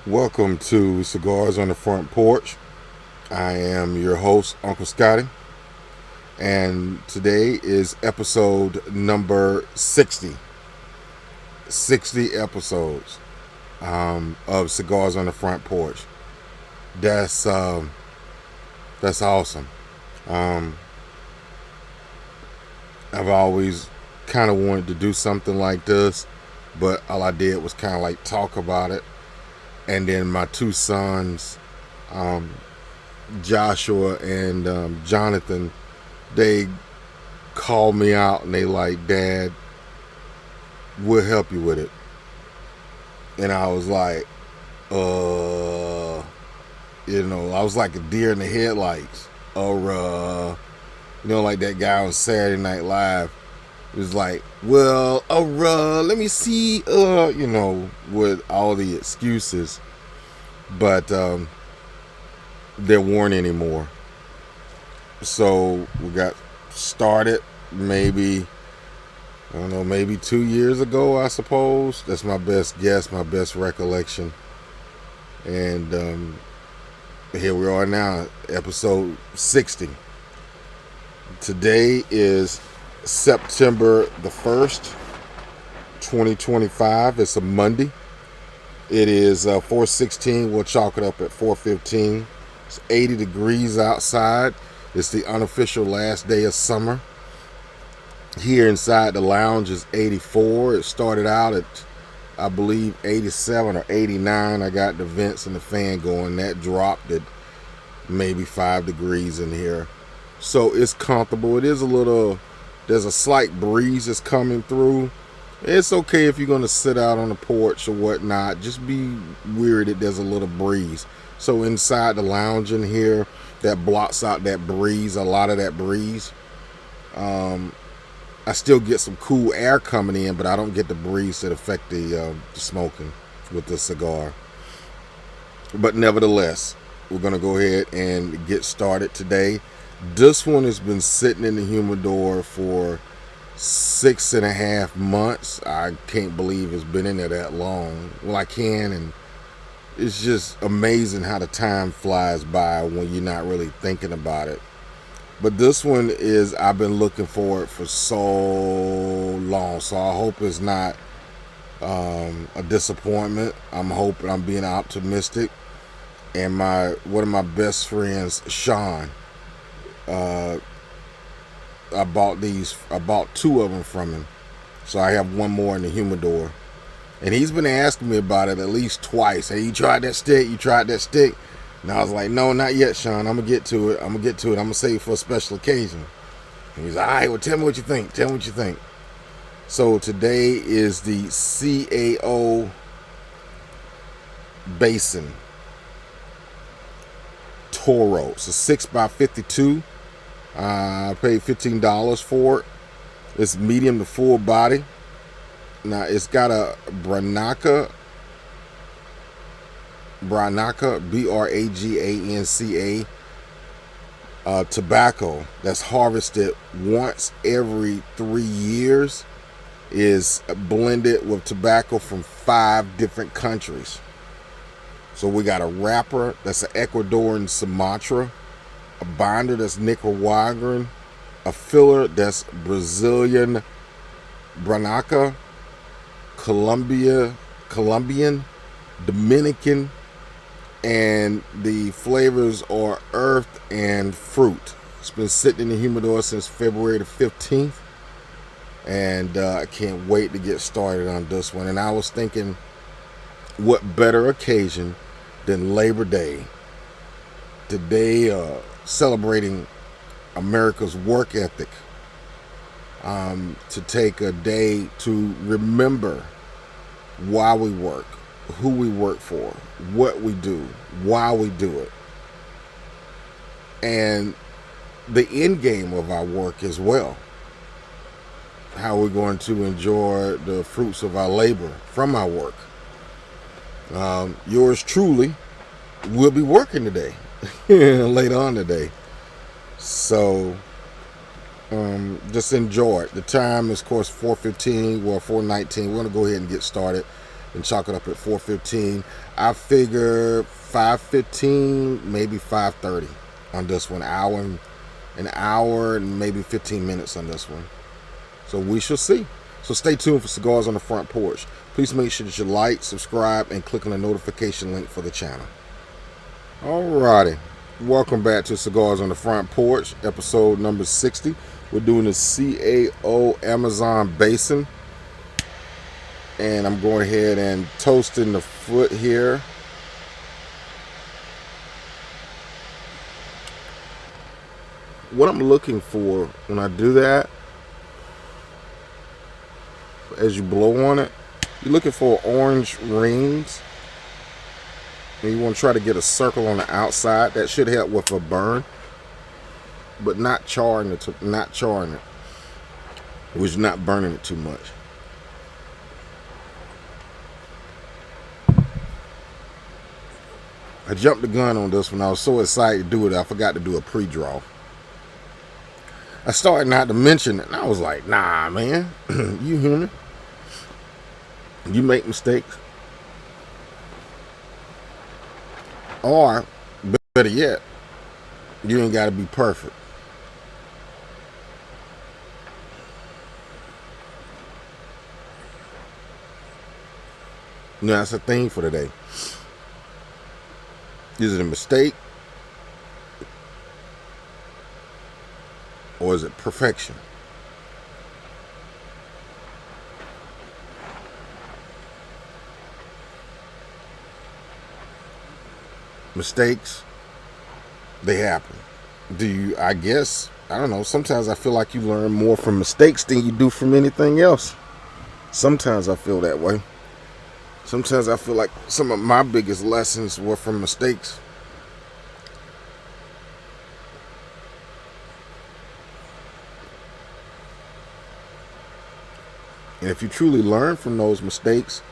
Welcome to Cigars on the Front Porch. I am your host, Uncle Scotty, and today is episode number 60. 60 episodes of Cigars on the Front Porch. That's awesome. I've always kind of wanted to do something like this, but all I did was kind of like talk about it. And then my two sons, Joshua and Jonathan, they called me out and they like, "Dad, we'll help you with it." And I was like, I was like a deer in the headlights. Like that guy on Saturday Night Live. It was like, well, let me see, with all the excuses. But there weren't any more. So we got started maybe 2 years ago, I suppose. That's my best guess, my best recollection. And here we are now, episode 60. Today is September the 1st, 2025. It's a Monday. It is 4:16. We'll chalk it up at 4:15. It's 80 degrees outside. It's the unofficial last day of summer. Here inside the lounge is 84. It started out at, I believe, 87 or 89. I got the vents and the fan going. That dropped at maybe 5 degrees in here. So it's comfortable. It is there's a slight breeze that's coming through. It's okay if you're going to sit out on the porch or whatnot. Just be wary that there's a little breeze. So inside the lounge in here, that blocks out that breeze, a lot of that breeze. I still get some cool air coming in, but I don't get the breeze that affect the smoking with the cigar. But nevertheless, we're going to go ahead and get started today. This one has been sitting in the humidor for 6.5 months. I can't believe it's been in there that long. Well, I can, and it's just amazing how the time flies by when you're not really thinking about it. But this one I've been looking for it for so long, so I hope it's not a disappointment. I'm being optimistic. And one of my best friends, Sean, I bought two of them from him. So I have one more in the humidor. And he's been asking me about it at least twice. Hey, you tried that stick? And I was like, no, not yet, Sean. I'm going to get to it. I'm going to save it for a special occasion. And he's like, all right, well, tell me what you think. So today is the CAO Basin Toro. It's a 6x52. I paid $15 for it. It's medium to full body. Now it's got a Braganca, Braganca, tobacco that's harvested once every 3 years. Is blended with tobacco from 5 different countries. So we got a wrapper that's an Ecuadorian Sumatra, a binder that's Nicaraguan, a filler that's Brazilian Braganca, Colombian, Dominican, and the flavors are earth and fruit. It's been sitting in the humidor since February the 15th, and I can't wait to get started on this one. And I was thinking, what better occasion than Labor Day? Today, celebrating America's work ethic, to take a day to remember why we work, who we work for, what we do, why we do it, and the end game of our work as well. How we're going to enjoy the fruits of our labor from our work. Yours truly will be working today, later on today. So just enjoy it. The time is, of course, 4:15, well, 4:19. We're going to go ahead and get started. and chalk it up at 4:15. I figure 5:15, maybe 5:30 on this one. An hour and maybe 15 minutes on this one. So we shall see. So stay tuned for Cigars on the Front Porch. Please make sure that you like, subscribe, and click on the notification link for the channel. Alrighty. Welcome back to Cigars on the Front Porch, episode number 60. We're doing the CAO Amazon Basin. And I'm going ahead and toasting the foot here. What I'm looking for when I do that, as you blow on it, you're looking for orange rings. And you want to try to get a circle on the outside. That should help with a burn, but not charring it. Which is not burning it too much. I jumped the gun on this one. I was so excited to do it, I forgot to do a pre-draw. I started not to mention it, and I was like, nah, man, you human. You make mistakes. Or, better yet, you ain't got to be perfect. Now, that's a thing for today. Is it a mistake? Or is it perfection? Mistakes, they happen. I don't know, sometimes I feel like you learn more from mistakes than you do from anything else. Sometimes I feel that way. Sometimes I feel like some of my biggest lessons were from mistakes. And if you truly learn from those mistakes,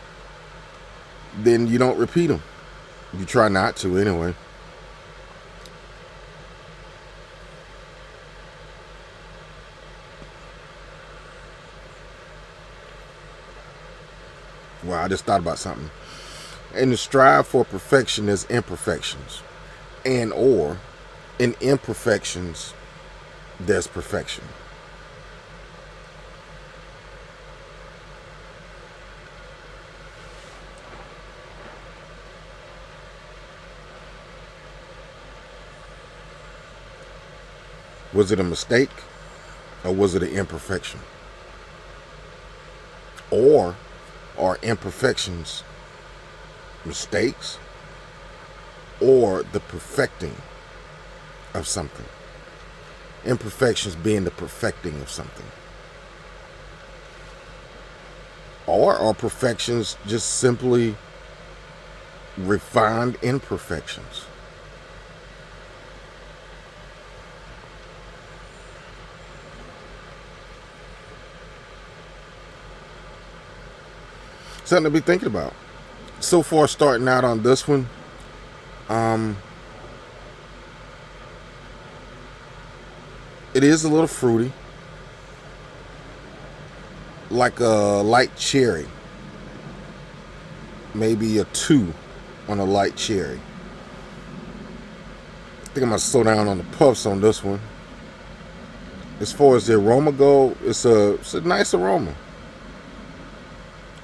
then you don't repeat them. You try not to anyway. Wow, I just thought about something. And the strive for perfection is imperfections. And or in imperfections, there's perfection. Was it a mistake, or was it an imperfection? Or are imperfections mistakes, or the perfecting of something? Imperfections being the perfecting of something. Or are perfections just simply refined imperfections? Something to be thinking about. So far, starting out on this one, it is a little fruity, like a light cherry, maybe a 2 on a light cherry. I think I'm gonna slow down on the puffs on this one. As far as the aroma go, it's a nice aroma.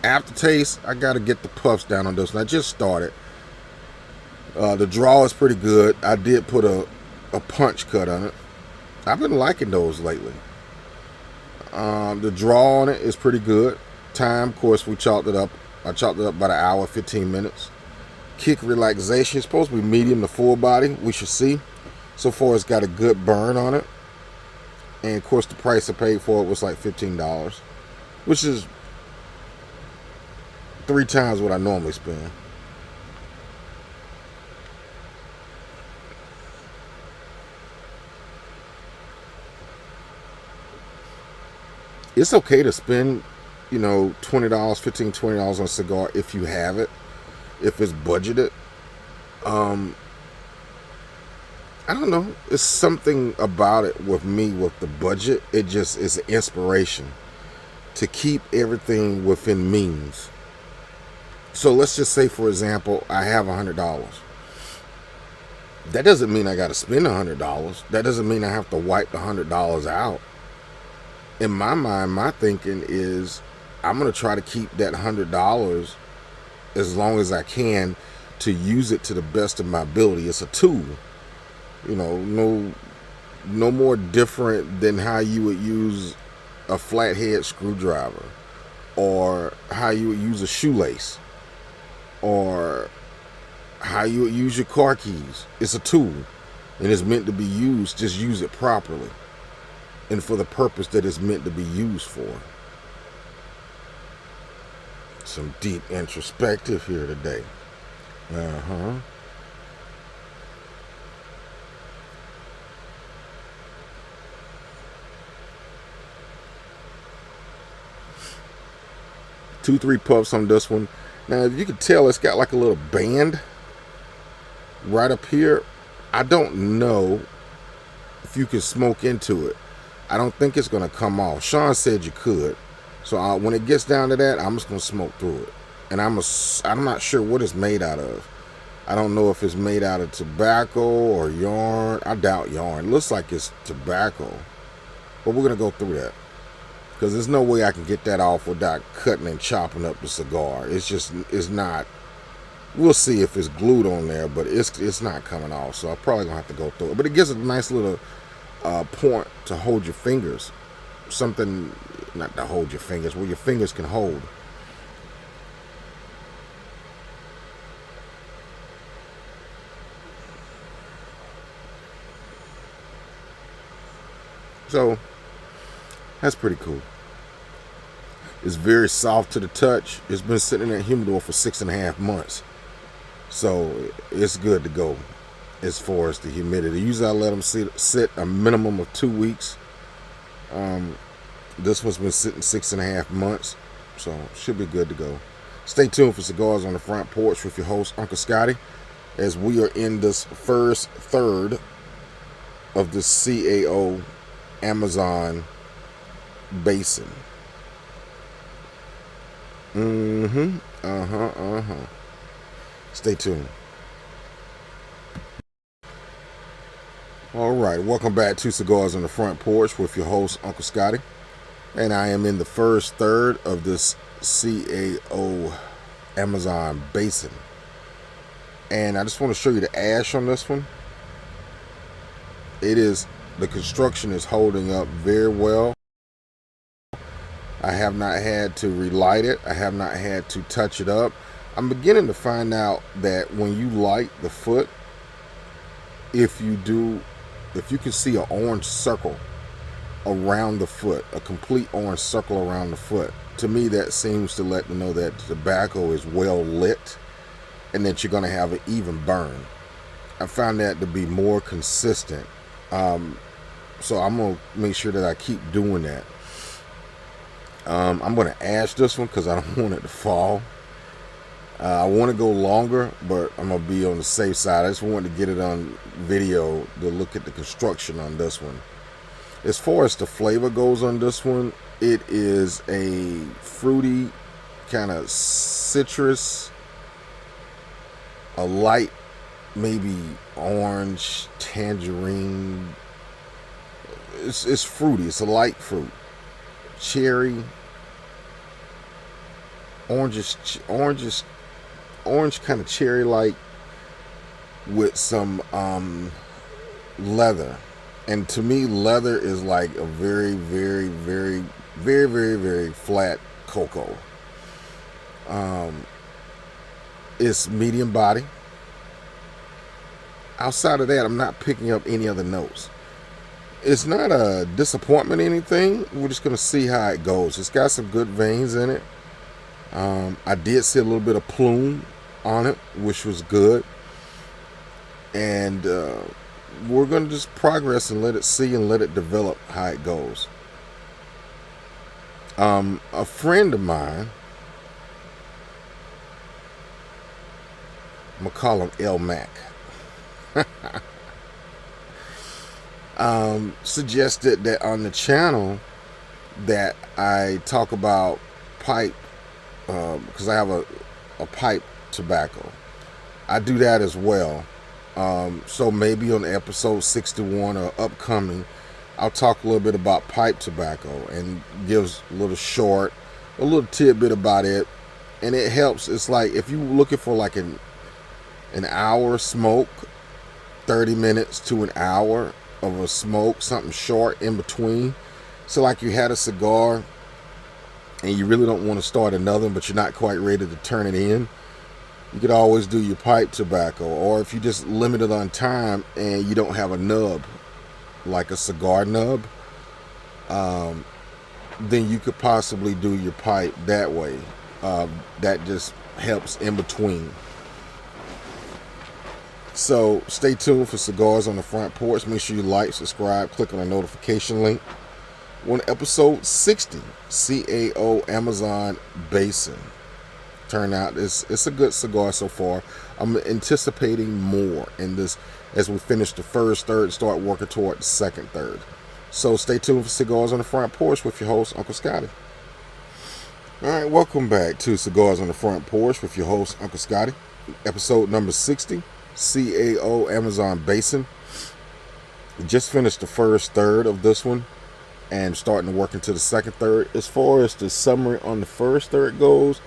Aftertaste, I gotta get the puffs down on this one. I just started. The draw is pretty good. I did put a punch cut on it. I've been liking those lately. The draw on it is pretty good. Time, of course, I chalked it up about an hour, 15 minutes. Kick relaxation is supposed to be medium to full body. We should see. So far, it's got a good burn on it. And of course, the price I paid for it was like $15, which is 3 times what I normally spend. It's okay to spend, $20, $15, $20 on a cigar if you have it, if it's budgeted. I don't know. It's something about it with me with the budget. It just is an inspiration to keep everything within means. So let's just say, for example, I have $100. That doesn't mean I got to spend $100. That doesn't mean I have to wipe the $100 out. In my mind, my thinking is I'm going to try to keep that $100 as long as I can to use it to the best of my ability. It's a tool, no more different than how you would use a flathead screwdriver, or how you would use a shoelace, or how you would use your car keys. It's a tool, and it's meant to be used. Just use it properly and for the purpose that it's meant to be used for. Some deep introspective here today. Uh-huh. Two, three puffs on this one. Now, if you can tell, it's got like a little band right up here. I don't know if you can smoke into it. I don't think it's going to come off. Sean said you could. So when it gets down to that, I'm just going to smoke through it. And I'm not sure what it's made out of. I don't know if it's made out of tobacco or yarn. I doubt yarn. It looks like it's tobacco. But we're going to go through that, because there's no way I can get that off without cutting and chopping up the cigar. It's not. We'll see if it's glued on there, but it's not coming off. So I'm probably going to have to go through it. But it gives a nice little point to hold your fingers. Something, not to hold your fingers, where your fingers can hold. So that's pretty cool. It's very soft to the touch. It's been sitting in that humidor for 6.5 months. So it's good to go as far as the humidity. Usually I let them sit a minimum of 2 weeks. This one's been sitting 6.5 months. So should be good to go. Stay tuned for Cigars on the Front Porch with your host, Uncle Scotty, as we are in this first third of the CAO Amazon Basin. Stay tuned. All right, welcome back to Cigars on the Front Porch with your host, Uncle Scotty. And I am in the first third of this CAO Amazon Basin. And I just want to show you the ash on this one. The construction is holding up very well. I have not had to relight it. I have not had to touch it up. I'm beginning to find out that when you light the foot, if you can see an orange circle around the foot, a complete orange circle around the foot, to me that seems to let me know that the tobacco is well lit and that you're going to have an even burn. I found that to be more consistent. So I'm going to make sure that I keep doing that. I'm going to ash this one because I don't want it to fall. I want to go longer, but I'm going to be on the safe side. I just wanted to get it on video to look at the construction on this one. As far as the flavor goes on this one, it is a fruity, kind of citrus, a light, maybe orange, tangerine. It's fruity. It's a light fruit. Cherry, orange kind of cherry like, with some leather. And to me, leather is like a very, very, very, very, very, very flat cocoa. It's medium body. Outside of that, I'm not picking up any other notes. It's not a disappointment or anything. We're just going to see how it goes. It's got some good veins in it. I did see a little bit of plume on it, which was good. And we're going to just progress and let it see and let it develop how it goes. A friend of mine, I'm going to call him El Mac, suggested that on the channel that I talk about pipe, because I have a a pipe tobacco. I do that as well. So maybe on episode 61 or upcoming, I'll talk a little bit about pipe tobacco and gives a little tidbit about it. And it helps. It's like if you're looking for like an hour smoke, 30 minutes to an hour of a smoke, something short in between. So like you had a cigar and you really don't want to start another, but you're not quite ready to turn it in. You could always do your pipe tobacco. Or if you just limited on time and you don't have a nub, like a cigar nub, then you could possibly do your pipe that way. That just helps in between. So stay tuned for Cigars on the Front Porch. Make sure you like, subscribe, click on the notification link. We're on episode 60, CAO Amazon Basin. Turned out it's a good cigar so far. I'm anticipating more in this as we finish the first third, start working toward the second third. So stay tuned for Cigars on the Front Porch with your host, Uncle Scotty. All right, welcome back to Cigars on the Front Porch with your host, Uncle Scotty. Episode number 60, CAO Amazon Basin. Just finished the first third of this one and starting to work into the second third. As far as the summary on the first third goes,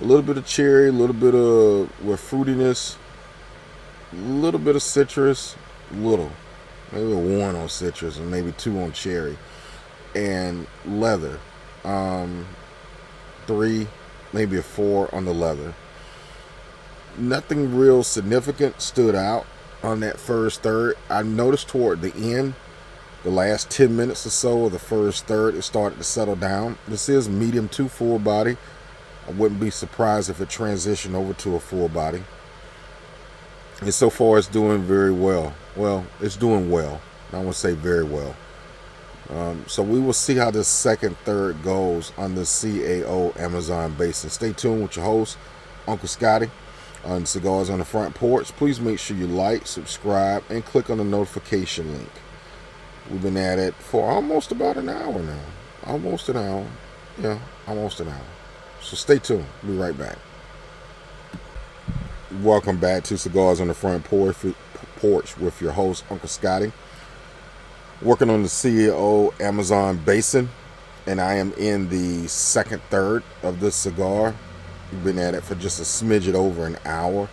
a little bit of cherry, a little bit of fruitiness, a little bit of citrus, maybe a 1 on citrus and maybe 2 on cherry, and leather. 3, maybe a 4 on the leather. Nothing real significant stood out on that first third. I noticed toward the end, the last 10 minutes or so of the first third, it started to settle down. This is medium to full body. I wouldn't be surprised if it transitioned over to a full body. And so far it's doing very well. Well, it's doing well. I won't say very well. So we will see how this second third goes on the CAO Amazon Basin. Stay tuned with your host, Uncle Scotty, on Cigars on the Front Porch. Please make sure you like, subscribe, and click on the notification link. We've been at it for almost about an hour now. Almost an hour. Yeah, almost an hour. So stay tuned. We'll be right back. Welcome back to Cigars on the Front Porch with your host, Uncle Scotty. Working on the CAO Amazon Basin, and I am in the second third of this cigar. We've been at it for just a smidget over an hour.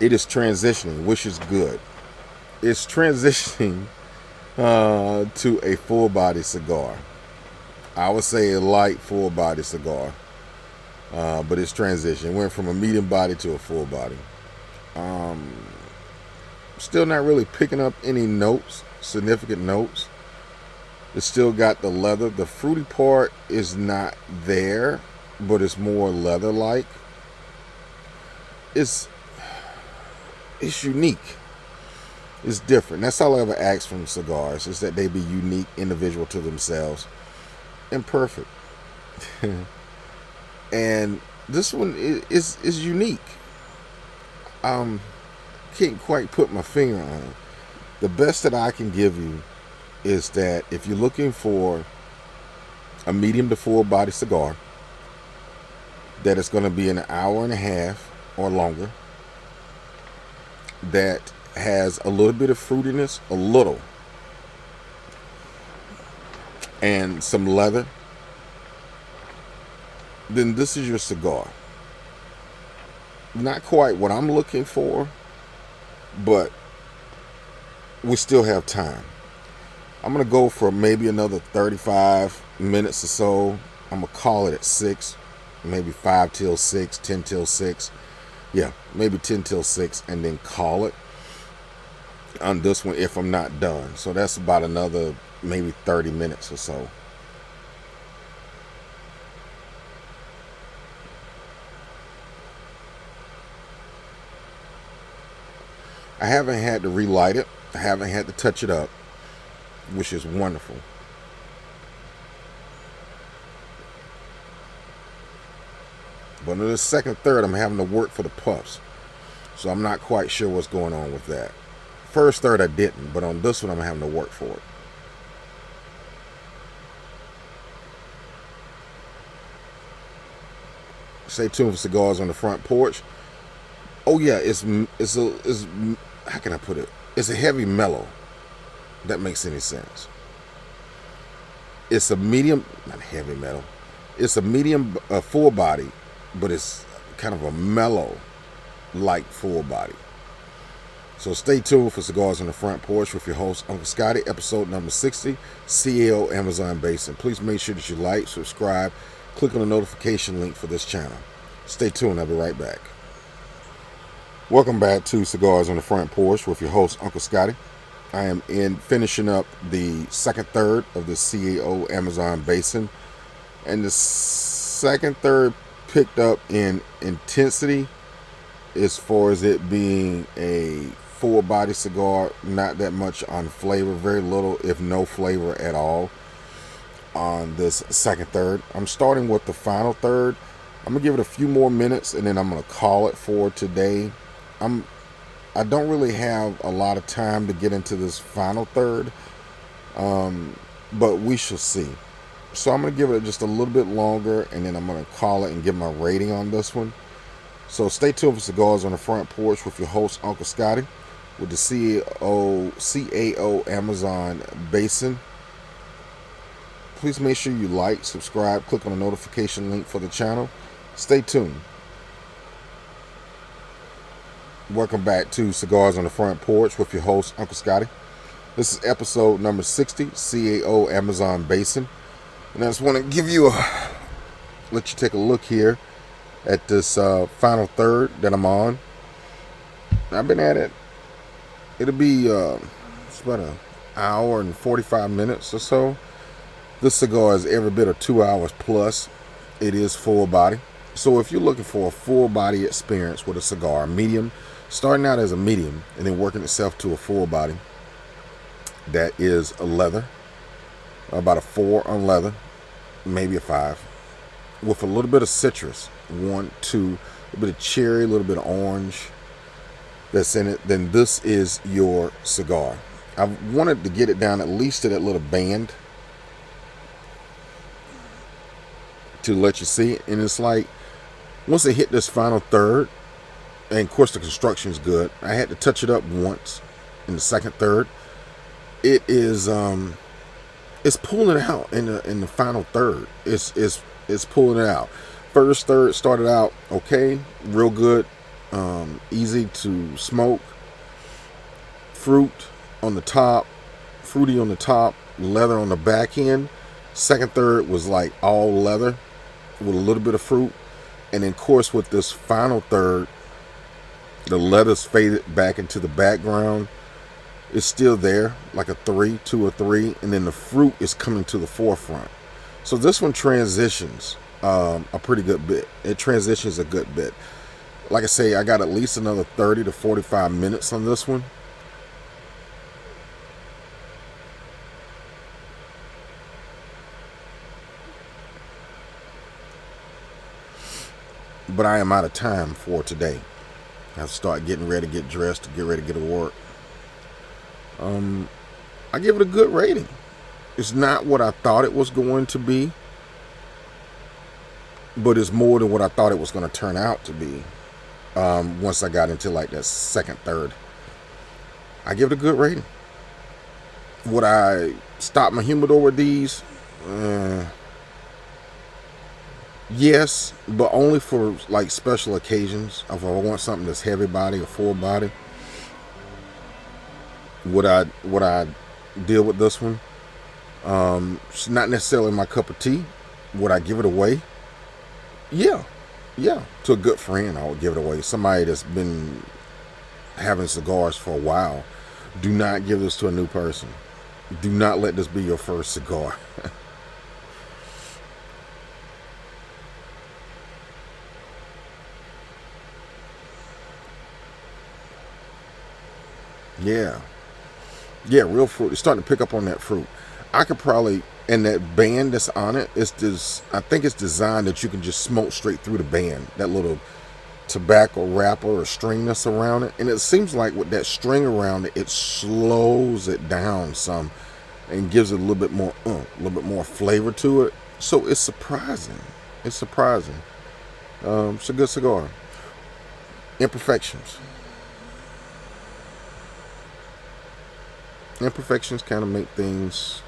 It is transitioning, which is good. It's transitioning to a full body cigar. I would say a light full body cigar, but it's transitioning. It went from a medium body to a full body. Still not really picking up any notes, significant notes. It's still got the leather. The fruity part is not there, but it's more leather-like. It's unique. It's different. That's all I ever ask from cigars, is that they be unique, individual to themselves, and perfect. And this one is unique. Can't quite put my finger on it. The best that I can give you is that if you're looking for a medium to full body cigar, that it's going to be an hour and a half or longer, that has a little bit of fruitiness, a little, and some leather, then this is your cigar. Not quite what I'm looking for, but we still have time. I'm going to go for maybe another 35 minutes or so. I'm going to call it at 6, maybe 5 till 6, 10 till 6. Yeah, maybe 10 till 6, and then call it on this one if I'm not done. So that's about another maybe 30 minutes or so. I haven't had to relight it. I haven't had to touch it up, which is wonderful. But in the second third, I'm having to work for the puffs. So I'm not quite sure what's going on with that. First third I didn't, but on this one I'm having to work for it. Stay tuned for Cigars on the Front Porch. Oh yeah, it's how can I put it? It's a heavy mellow. That makes any sense. It's a medium, not heavy metal. It's a medium full body, but it's kind of a mellow, light full body. So stay tuned for Cigars on the Front Porch with your host, Uncle Scotty, episode number 60, CAO Amazon Basin. Please make sure that you like, subscribe, click on the notification link for this channel. Stay tuned, I'll be right back. Welcome back to Cigars on the Front Porch with your host, Uncle Scotty. I am finishing up the second third of the CAO Amazon Basin. And the second third picked up in intensity as far as it being a full body cigar, not that much on flavor, very little if no flavor at all on this second third. I'm starting with the final third. I'm gonna give it a few more minutes and then I'm gonna call it for today. I don't really have a lot of time to get into this final third, but we shall see. So I'm gonna give it just a little bit longer and then I'm gonna call it and give my rating on this one. So stay tuned for Cigars on the Front Porch with your host, Uncle Scotty, with the CAO Amazon Basin. Please make sure you like, subscribe, click on the notification link for the channel. Stay tuned. Welcome back to Cigars on the Front Porch with your host, Uncle Scotty. This is episode number 60, CAO Amazon Basin. And I just want to let you take a look here at this final third that I'm on. I've been at it. It'll be it's about an hour and 45 minutes or so. This cigar is every bit of 2 hours plus. It is full body. So if you're looking for a full body experience with a cigar, medium, starting out as a medium and then working itself to a full body, that is a leather, about a 4 on leather, maybe a 5, with a little bit of citrus, 1, 2, a little bit of cherry, a little bit of orange that's in it, then this is your cigar. I wanted to get it down at least to that little band to let you see it. And it's like, once it hit this final third, and of course the construction is good, I had to touch it up once in the second third. It is it's pulling it out in the final third. It's pulling it out. First third started out okay, real good, easy to smoke, fruit on the top, fruity on the top, leather on the back end. Second third was like all leather with a little bit of fruit, and then of course with this final third, the leather's faded back into the background. It's still there, like a 3, 2 or 3, and then the fruit is coming to the forefront. So this one transitions a pretty good bit. It transitions a good bit. Like I say, I got at least another 30 to 45 minutes on this one. But I am out of time for today. I have to start getting ready, get dressed, to get ready to get to work. I give it a good rating. It's not what I thought it was going to be, but it's more than what I thought it was going to turn out to be. Once I got into like that second third, I give it a good rating. Would I stop my humidor with these? Yes, but only for like special occasions. If I want something that's heavy body or full body, would I deal with this one? It's not necessarily my cup of tea. Would I give it away? Yeah. To a good friend, I would give it away. Somebody that's been having cigars for a while. Do not give this to a new person. Do not let this be your first cigar. Yeah, real fruit. It's starting to pick up on that fruit. I could probably, and that band that's on it, I think it's designed that you can just smoke straight through the band. That little tobacco wrapper or string that's around it. And it seems like with that string around it, it slows it down some and gives it a little bit more flavor to it. So it's surprising. It's a good cigar. Imperfections. Imperfections kind of make things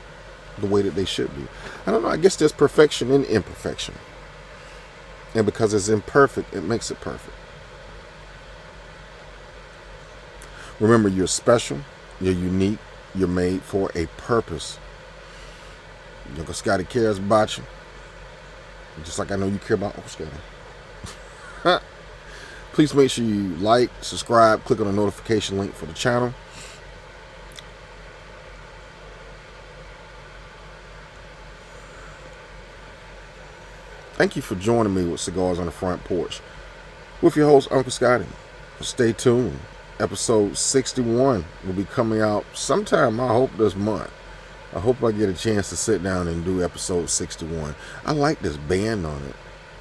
the way that they should be. I don't know. I guess there's perfection in imperfection. And because it's imperfect, it makes it perfect. Remember, you're special. You're unique. You're made for a purpose. Uncle Scotty cares about you. Just like I know you care about Uncle Scotty. Please make sure you like, subscribe, click on the notification link for the channel. Thank you for joining me with Cigars on the Front Porch with your host, Uncle Scotty. Stay tuned. Episode 61 will be coming out sometime, I hope, this month. I hope I get a chance to sit down and do episode 61. I like this band on it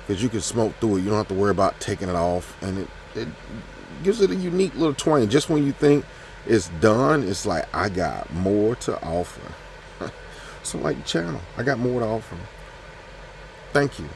because you can smoke through it. You don't have to worry about taking it off. And it gives it a unique little twang. Just when you think it's done, it's like, I got more to offer. So like the channel, I got more to offer. Thank you.